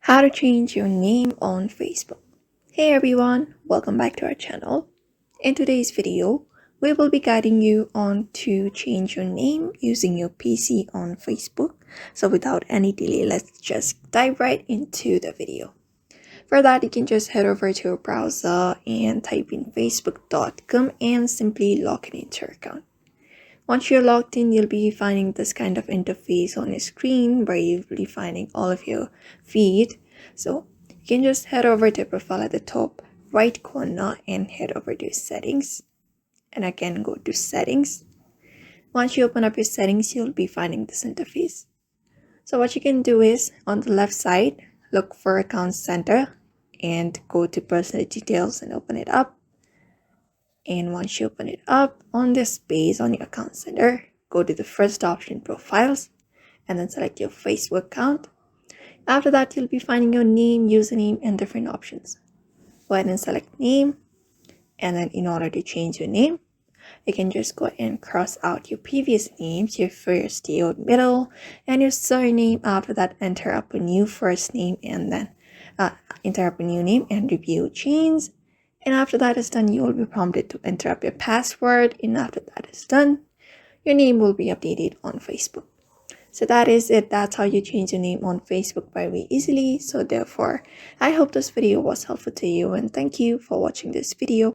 How to change your name on Facebook. Hey everyone, welcome back to our channel. In today's video, we will be guiding you on to change your name using your PC on Facebook. So without any delay, let's just dive right into the video. For that, you can just head over to your browser and type in facebook.com and simply log in into your account. Once you're logged in, you'll be finding this kind of interface on your screen where you'll be finding all of your feed. So you can just head over to profile at the top right corner and head over to settings. And again, go to settings. Once you open up your settings, you'll be finding this interface. So what you can do is on the left side, look for account center and go to personal details and open it up. And once you open it up, on this page on your account center, go to the first option, profiles, and then select your Facebook account. After that, you'll be finding your name, username, and different options. Go ahead and select name, and then in order to change your name, you can just go ahead and cross out your previous names, your first, your middle, and your surname. After that, enter up a new first name, and then enter up a new name and review change. And after that is done, you will be prompted to enter up your password. And after that is done, your name will be updated on Facebook. So that is it. That's how you change your name on Facebook very easily. So therefore, I hope this video was helpful to you and thank you for watching this video.